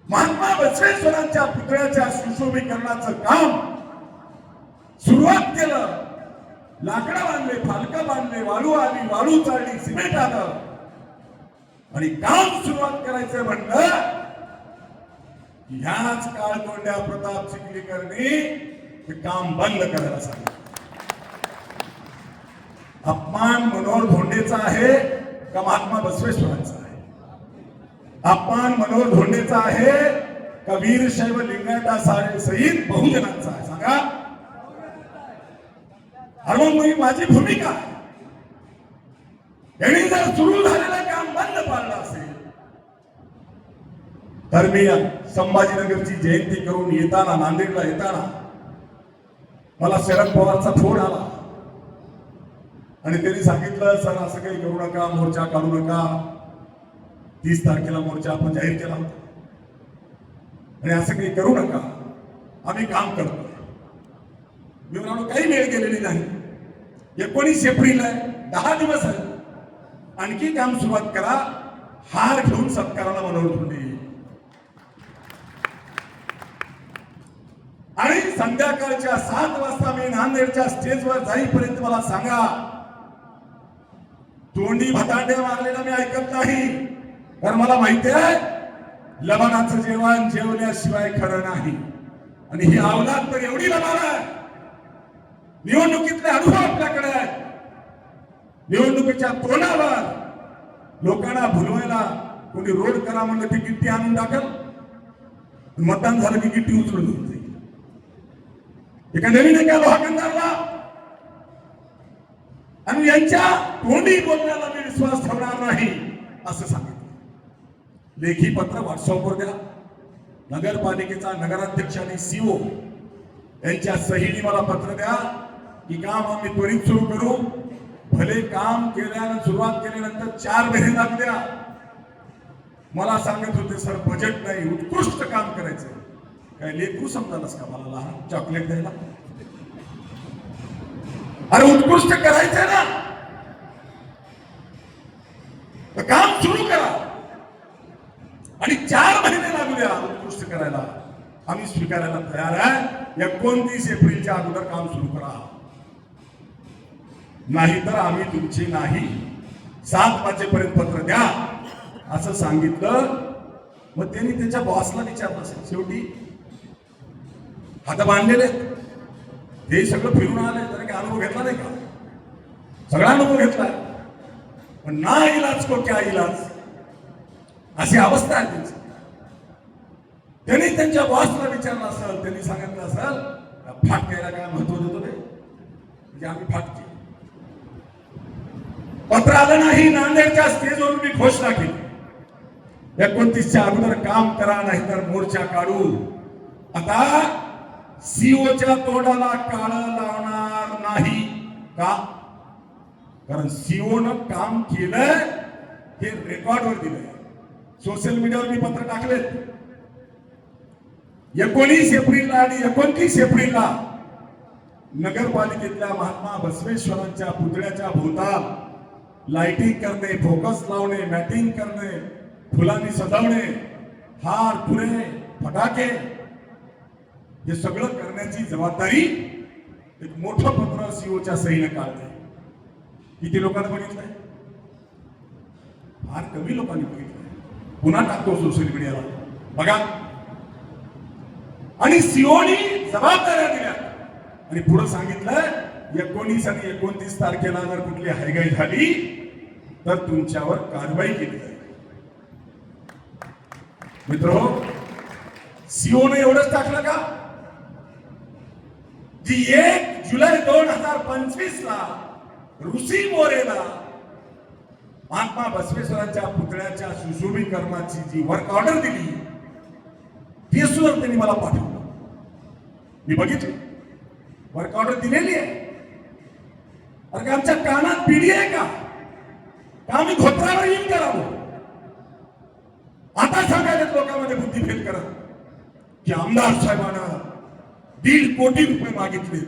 महात्मा बसवेश्वरांच्या पुतळ्याच्या सुशोभीकरणाचं काम सुरुवात केलं, लाकडं बांधले, फालकं बांधले, वाळू आली, वाळू चालली, सिमेंट आलं आणि काम सुरुवात करायचं म्हणलं, ह्याच काळतोंड्या प्रताप चिखलीकरनी हे काम बंद करायला सांगितलं. अपमान मनोहर धोंडेचा आहे का महात्मा बसवेश्वरांचा आहे? अपमान मनोहर धोंडेचा आहे का वीरशैव लिंगायता सहित बहुजनांचा आहे? सांगा. अरे मग माझी भूमिका आहे, यांनी जर सुरू झालेलं काम बंद पाडलं असेल तर मी संभाजीनगरची जयंती करून येताना, नांदेडला येताना मला शरद पवारचा फोन आला आणि त्यांनी सांगितलं, सर असं काही करू नका, मोर्चा काढू नका, 30 तारखेला मोर्चा आपण जाहीर केला होता आणि असं काही करू नका, आम्ही काम करतो. मी म्हणालो काही वेळ गेलेली नाही, 19 एप्रिल आहे, 10 दिवस आहे, आणखी काम सुरुवात करा, हार घेऊन सत्काराला मनोहर धोंडे. आणि संध्याकाळच्या 7 वाजता मी नांदेडच्या स्टेजवर जाईपर्यंत मला सांगा, तोंडी भतांड्या मारलेला मी ऐकत नाही. कारण मला माहिती आहे लबानाचं जेवण जेवल्याशिवाय खरं नाही. आणि ही अवलाद तर एवढी लबान आहे. निवडणुकीतले अनुभव आपल्याकडे आहेत. निवडणुकीच्या तोंडावर लोकांना भुलवायला कोणी रोड करा म्हणलं की गिट्टी आणून टाकल, मतदान झालं की गिट्टी उचलून घेऊन जाईल. एका नवीन एका लोहाकंदारला आणि यांच्या तोंडी बोलण्याला मी विश्वास ठेवणार नाही असं सांगितलं. लेखी पत्र व्हॉट्सअपवर द्या. नगरपालिकेचा नगराध्यक्ष आणि सीओ यांच्या सहीने मला पत्र द्या की काम आम्ही त्वरित सुरू करू. भले काम केल्यानंतर सुरुवात केल्यानंतर 4 महिने लागू द्या. मला सांगत होते सर बजेट नाही, उत्कृष्ट काम करायचं. काय लेकरू समजालच का मला लहान चॉकलेट द्यायला? अरे उत्कृष्ट करायचंय ना तर काम सुरू करा आणि 4 महिने लागू द्या उत्कृष्ट करायला. आम्ही स्वीकारायला तयार आहे. 29 एप्रिलच्या अगोदर काम सुरू करा, नाहीतर आम्ही तुमची नाही. 7 वाजेपर्यंत पत्र द्या असं सांगितलं. मग त्यांनी त्यांच्या बॉसला विचारलं असेल. शेवटी हात बांधलेले हे सगळं फिरून आले, त्याने काय अनुभव घेतला नाही का? सगळा अनुभव घेतलाय. पण ना इलाज को क्या इलाज अशी अवस्था आहे त्यांची. त्यांनी त्यांच्या बॉसला विचारलं असेल, त्यांनी सांगितलं असेल फाटक्याला काय महत्व देतो ते, म्हणजे आम्ही फाटके. पत्र आलं नाही. नांदेडच्या स्टेजवरून मी घोषणा केली 29च्या अगोदर काम करा, नाहीतर मोर्चा काढू. आता सीओच्या तोंडाला काळं लावणार नाही का? कारण सीओनं काम केलं हे रेकॉर्डवर दिलंय. सोशल मीडियावर मी पत्र टाकलेत. 19 एप्रिलला आणि 29 एप्रिलला नगरपालिकेतल्या महात्मा बसवेश्वरांच्या पुतळ्याच्या भोवताल लाइटिंग करणे, फोकस लावणे, मॅटिंग करणे, फुलांनी सजवणे, हार फुले फटाके हे सगळं करण्याची जबाबदारी एक मोठं पत्र सीओच्या सहीने काढलंय. किती लोकांनी बघितलंय? फार कमी लोकांनी बघितलंय. पुन्हा टाकतो सोशल मीडियाला बघा. आणि सीओनी जबाबदाऱ्या दिल्या आणि पुढे सांगितलं 19 आणि 29 तारखेला जर कुठली हयगय झाली तर तुमच्यावर कारवाई केली जाईल. मित्र, सीओने एवढंच टाकलं का? जी 1 जुलै 2025 ला ऋषी मोरेला महात्मा बसवेश्वरांच्या पुतळ्याच्या सुशोभीकरणाची जी वर्क ऑर्डर दिली ती सुद्धा त्यांनी मला पाठवलं. मी बघितली, वर्क ऑर्डर दिलेली आहे. अरे आमच्या कानात पिढी आहे का? आम्ही धोत्रावर येऊन करावं? आता सांगायला लोकांमध्ये बुद्धी फेल करत की आमदार साहेबांना 1.5 कोटी रुपये मागितले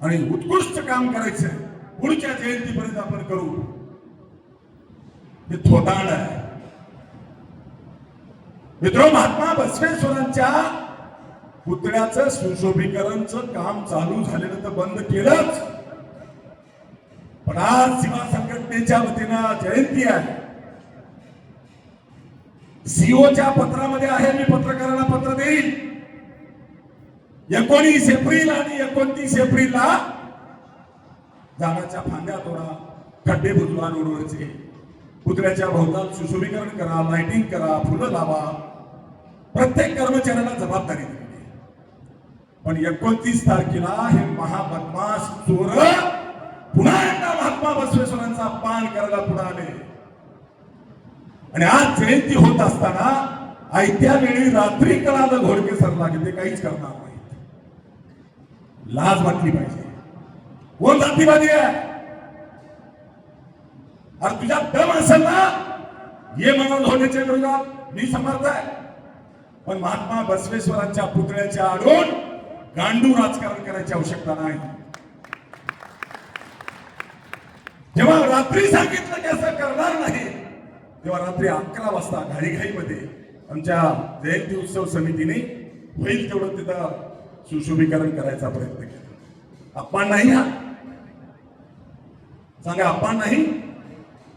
आणि उत्कृष्ट काम करायचंय, पुढच्या जयंतीपर्यंत आपण करू. हे थोटांड आहे. मित्र, महात्मा बसवेश्वरांच्या पुतळ्याचं सुशोभीकरणचं काम चालू झालेलं तर बंद केलंच, पण आज सीमा संघटनेच्या वतीनं जयंती आहे. सीओच्या पत्रामध्ये आहे, मी पत्रकारांना पत्र देईल. 19 एप्रिल आणि 29 एप्रिलला झाडाच्या फांद्या तोडा, खड्डे बुजवा रोडवरचे, पुतळ्याच्या भोवताल सुशोभीकरण करा, लाइटिंग करा, फुलं लावा. प्रत्येक कर्मचाऱ्याला जबाबदारी दिली. पण 29 तारखेला हे महाबदमाश चोर पुन्हा एकदा महात्मा बसवेश्वरांचा अपमान करायला पुढे आले. आणि आज जयंती होत असताना आयत्या वेळी रात्री कळालं घोडके सरला की ते काहीच करणार नाही. लाज वाटली पाहिजे. कोण जातीवादी आहे? अरे तुझ्या दम असेल ना ये म्हणून होण्याच्या विरोधात मी समर्थ आहे. पण महात्मा बसवेश्वरांच्या पुतळ्याच्या आडून गांडू राजकारण करायची आवश्यकता नाही. जेव्हा रात्री सांगितलं की असं करणार नाही, तेव्हा रात्री 11 वाजता घाईघाईमध्ये आमच्या जयंती उत्सव समितीने होईल तेवढं तिथं सुशोभीकरण करायचा प्रयत्न केला. अपमान नाही हा, सांगा अपमान नाही.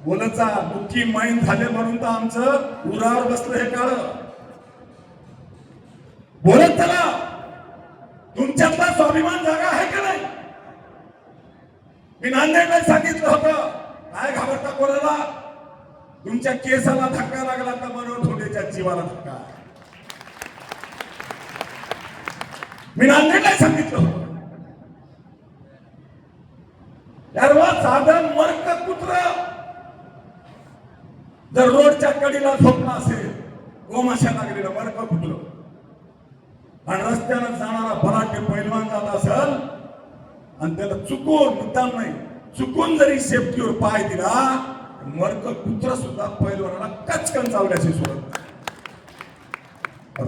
बोलचा दुःखी मैन झाले म्हणून तर आमचं उरावर बसलं हे काळ. बोलत चला, तुमच्यातला स्वाभिमान जागा आहे का नाही? मी नांदेडला सांगितलं होतं, काय घाबरता कोणाला? तुमच्या केसाला धक्का लागला तर मनोहर धोंडेच्या जीवाला धक्का. मी नांदेडला सांगितलं होतं, यार साधन मर्क कुत्र जर रोडच्या कडीला झोपला असेल, गोमाशा लागलेलं मर्क कुत्र, आणि रस्त्यानं जाणारा भराटे पैलवान जात असेल आणि त्याला चुकून, मुद्दाम नाही, चुकून जरी सेफ्टीवर पाय दिला, मर्क कुत्र सुद्धा पैलवानाला कचकन चावल्याशी सोडत.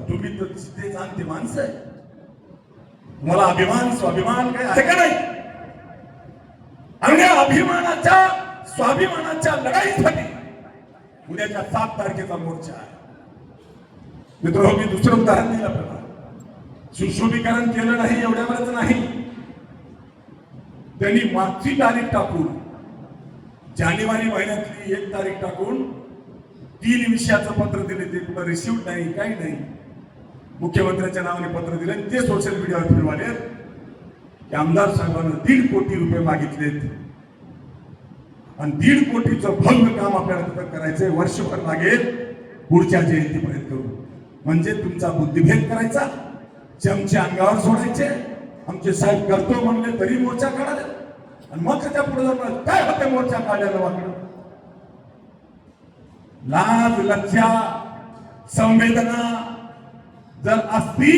तुम्ही तर ते जाणते माणसं आहे, तुम्हाला अभिमान स्वाभिमान काय आहे का नाही? आणि अभिमानाच्या स्वाभिमानाच्या लढाईसाठी उद्याच्या 7 तारखेचा मोर्चा आहे. मित्र, मी दुसरं उदाहरण दिलं आपल्याला. सुशोभीकरण केलं नाही एवढ्यावरच नाही, त्यांनी मागची तारीख टाकून, जानेवारी महिन्यातली 1 तारीख टाकून 3 विषयाचं पत्र दिले. ते कुठं रिसिव्ह नाही, काही नाही. मुख्यमंत्र्यांच्या नावाने पत्र दिले, ते सोशल मीडियावर फिरवाले की आमदार साहेबांना 1.5 कोटी रुपये मागितलेत आणि 1.5 कोटीचं भव्य काम आपल्याला तिथं करायचंय, वर्षभर लागेल, पुढच्या जयंतीपर्यंत करू. म्हणजे तुमचा बुद्धिभेद करायचा, चमचे अंगावर सोडायचे, आमचे साहेब करतो म्हणले तरी मोर्चा काढाले, आणि मग त्याच्या पुढे जाऊन काय होते मोर्चा काढायला वाकडं. लाज लज्जा संवेदना जर असती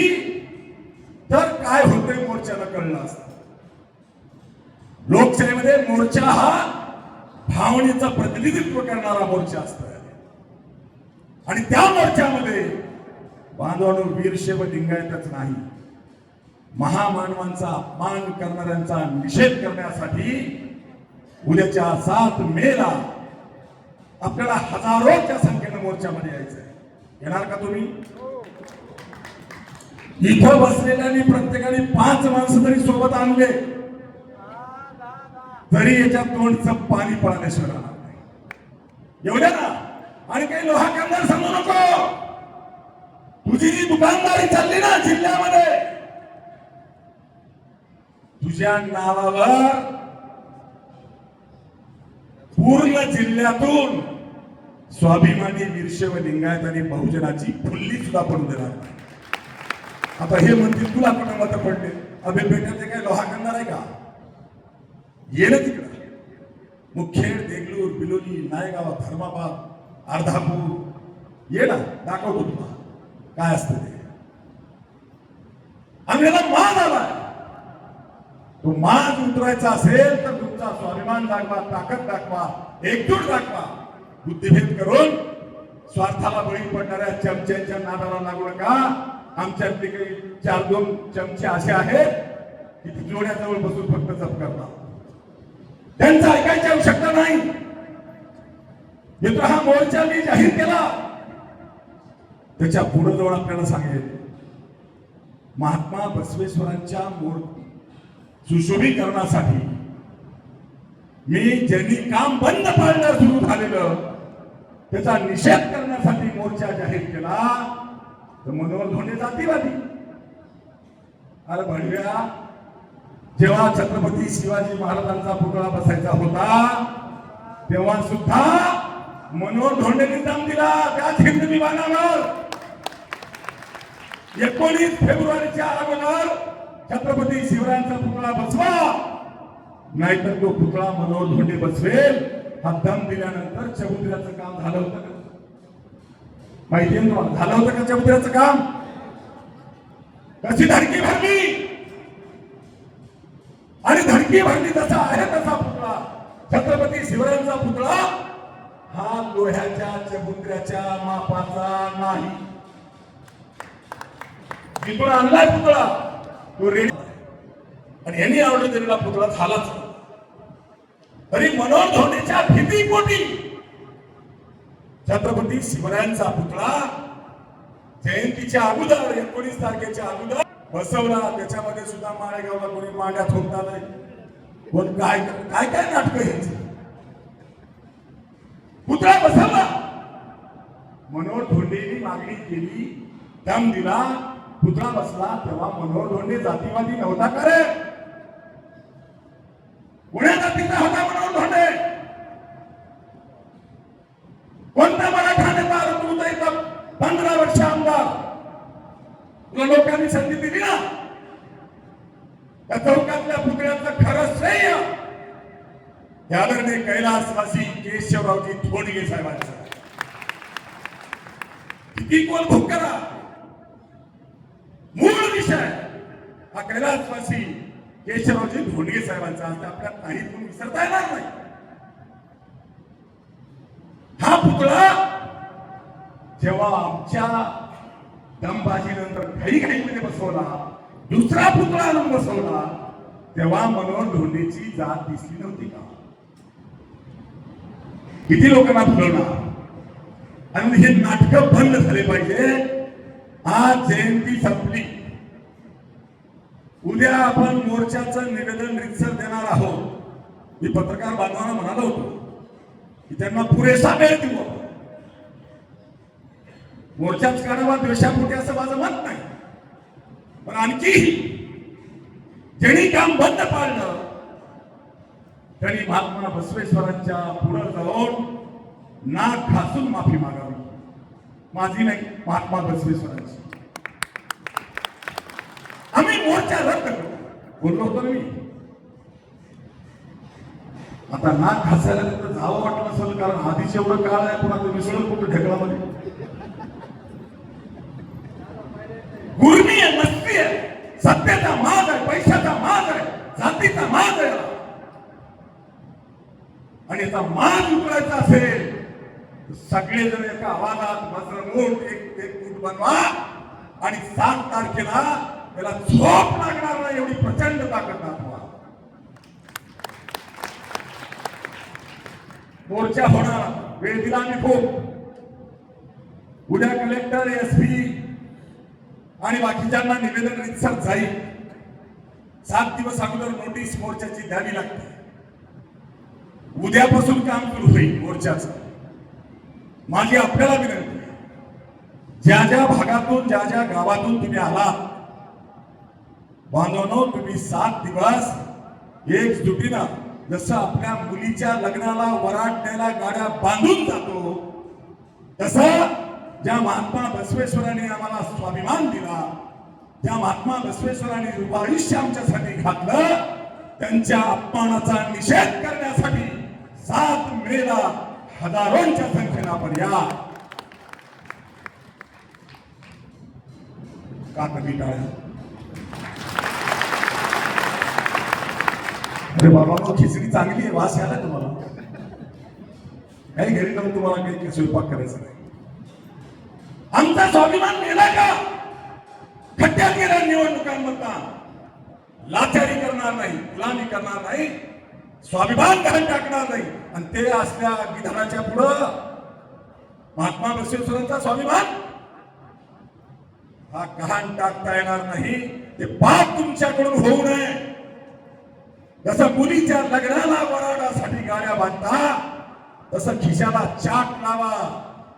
तर काय होते मोर्चाला कळलं असतं. लोकशाहीमध्ये मोर्चा हा भावनेचं प्रतिनिधित्व करणारा मोर्चा असतो, आणि त्या मोर्चामध्ये बांधवांनो वीरशैव लिंगायतच नाही, महामानवांचा अपमान करणाऱ्यांचा निषेध करण्यासाठी उद्याच्या 7 मेला आपल्याला हजारोच्या संख्येनं मोर्चामध्ये यायचंय. येणार का तुम्ही? इथं बसलेल्यांनी प्रत्येकाने 5 माणसं तरी सोबत आणले तरी याच्यात तोंडचं पाणी पळाल्याशिवाय राहणार नाही. एवढ्या ना. आणि काही लोहा कामगार सांगू नको, तुझी जी दुकानदारी चालली ना जिल्ह्यामध्ये, तुझ्या नावावर पूर्ण जिल्ह्यातून स्वाभिमानी वीरशैव लिंगायत आणि बहुजनाची फुल्ली सुद्धा पडू देणार नाही. आता हे म्हणतील तुला कुठं मत पडले, अबे बेटा ते काय लोहा करणार आहे का? ये ना तिकडं, मुखेड, देगलूर, बिलोली, नायगाव, धर्माबाद, अर्धापूर, ये ना, दाखवतो तुला काय असतं ते. आम्हाला मान आलाय, तो मान उतरायचा असेल तर तुमचा स्वाभिमान दाखवा, ताकद दाखवा, एकजूट दाखवा. बुद्धिभेद करून स्वार्थाला बळी पडणाऱ्या चमच्यांच्या नादाला लागू नका. आमच्यातले काही 4-2 चमचे असे आहेत की जोड्याजवळ बसून फक्त जप करतात, त्यांचं ऐकायची आवश्यकता नाही. मित्र, हा मोर्चा मी जाहीर केला, त्याच्या पुढे जवळ आपल्याला सांगेल महात्मा बसवेश्वरांच्या सुशोभीकरणासाठी मी ज्यांनी काम बंद पाडणं सुरू झालेलं त्याचा निषेध करण्यासाठी मोर्चा जाहीर केला तर मनोहर धोंडे जातीवादी. अरे भडव्या, जेव्हा छत्रपती शिवाजी महाराजांचा पुतळा बसायचा होता तेव्हा सुद्धा मनोहर धोंडेंनी दम दिला त्याच हिंद विमानावर. 19 फेब्रुवारीच्या अगोदर छत्रपती शिवरायांचा पुतळा बसवा, नाहीतर तो पुतळा मनोहर धोंडे बसवेल. हा दम दिल्यानंतर चबुतऱ्याचं काम झालं होतं का? माहिती आहे ना झालं होतं का चबुतऱ्याचं काम? कशी धडकी भरली, आणि धडकी भरली तसा आहे तसा पुतळा छत्रपती शिवरायांचा पुतळा हा लोह्याच्या चबुतऱ्याच्या मापाचा नाही. जिथून आणलाय पुतळा तो रेडी, आणि यांनी ऑर्डर दिलेला पुतळा झालाच. तरी मनोहर धोंडेच्या भीतीपोटी छत्रपती शिवरायांचा पुतळा जयंतीच्या अगोदर 19 तारखेच्या अगोदर बसवला त्याच्यामध्ये सुद्धा माळेगावला कोणी मांड्या ठोकतात, कोण काय काय काय नाटक घ्यायचं. पुतळा बसवला, मनोहर धोंडेंनी मागणी केली, दम दिला, पुतळा बसला. तेव्हा मनोहर धोंडे जातीवादी नव्हता का रे? पुण्या जातीचा होता मनोहर धोंडे. कोणता मराठा नेता तू तर 15 वर्ष आमदार, तुला लोकांनी संधी दिली ना? त्या चौकातल्या पुतळ्याचं खरं श्रेय या आदरणीय कैलासवासी केशवरावजी धोंडगे साहेबांचं. किती कोण भूक करा, मूळ विषय हा कैलासवासी केशवरावजी धोंडगे साहेबांचा. आज आपल्याला काही कोण विसरता येणार नाही. हा पुतळा जेव्हा आमच्या दमबाजीनंतर घाईघाईमध्ये बसवला, दुसरा पुतळा आणून बसवला, तेव्हा मनोहर धोंडेची जात दिसली नव्हती का? किती लोकांना फुलवणार. आणि हे नाटक बंद झाले पाहिजे. आज जयंती संपली, उद्या आपण मोर्चाचं निवेदन रितसर देणार आहोत. मी पत्रकार बांधवांना म्हणालो होतो की त्यांना पुरेसा वेळ देऊ. मोर्चाच काढावा द्वेषापोटी असं माझं मत नाही, पण आणखी ज्यांनी काम बंद पाडलं त्यांनी महात्मा बसवेश्वरांच्या पुढे जाऊन नाक घासून माफी मागावी. माझी नाही, महात्मा बसवेश्वरांची. आम्ही मोर्चा रद्द करू बोललो होतो मी. आता नाक घासायला तर जावं वाटलं असेल, कारण आधीच एवढं काळ आहे, पुन्हा ते मिसळून कुठं ढेकळामध्ये. गुरमी आहे, मस्ती आहे, सत्तेचा माज आहे, पैशाचा माज आहे, जातीचा माज आहे. आणि याचा माज उतरायचा असेल तर सगळेजण एका आवाजात वज्रमूठ एक मूठ बनवा आणि 7 तारखेला त्याला झोप लागणार नाही एवढी प्रचंड ताकद दाखवा. मोर्चा होणार, वेळ दिला मी खूप. उद्या कलेक्टर, एसपी आणि बाकीच्यांना निवेदन रितसर जाईल. 7 दिवस अगोदर नोटीस मोर्चाची द्यावी लागते. उद्यापासून काम सुरू होईल मोर्चाचं. माझी आपल्याला विनंती आहे, ज्या ज्या भागातून, ज्या ज्या गावातून तुम्ही आलात, बांधवांनो, तुम्ही 7 दिवस एकजुटीनं, जसं आपल्या मुलीच्या लग्नाला वरात द्यायला गाड्या बांधून जातो, तसं ज्या महात्मा बसवेश्वरांनी आम्हाला स्वाभिमान दिला, त्या महात्मा बसवेश्वरांनी आयुष्य आमच्यासाठी घातलं, त्यांच्या अपमानाचा निषेध करण्यासाठी 7 मेला हजारोंच्या संख्येनं आपण या. का कमी टाळ्या? अरे बाबा, खिचडी चांगली आहे, वास यायला तुम्हाला. काही घरी जाऊन तुम्हाला काही स्वयंपाक करायचा नाही. आमचा स्वाभिमान मेला का? खड्ड्यात गेला निवडणुकांमधला. लाचारी करणार नाही, गुलामी करणार नाही, स्वाभिमान घाण टाकणार नाही. आणि ते असल्या विधानाच्या पुढं महात्मा बसवेश्वरांचा स्वाभिमान हा घाण टाकता येणार नाही. ते पाप तुमच्याकडून होऊ नये. जसं मुलीच्या लग्नाला वराडासाठी गाड्या बांधता, तसं खिशाला चाक लावा.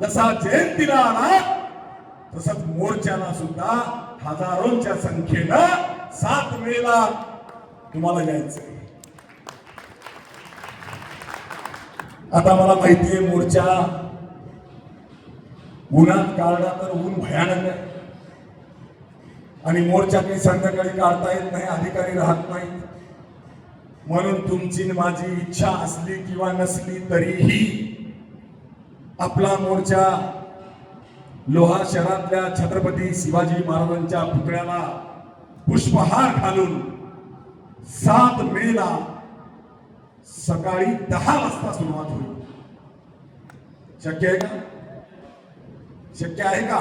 जसा जयंतीला आला, तसंच मोर्चाला सुद्धा हजारोंच्या संख्येनं 7 मेला तुम्हाला यायचंय. आता मला माहितीये मोर्चा उन्हात काढला तर ऊन भयानक आहे, आणि मोर्चा काही संध्याकाळी काढता येत नाही, अधिकारी राहत नाही. म्हणून तुमची माझी इच्छा असली किंवा नसली तरीही आपला मोर्चा लोहा शहरातल्या छत्रपती शिवाजी महाराजांच्या पुतळ्याला पुष्पहार घालून 7 मेला सकाळी 10 वाजता सुरुवात होईल. शक्य आहे का? शक्य आहे का?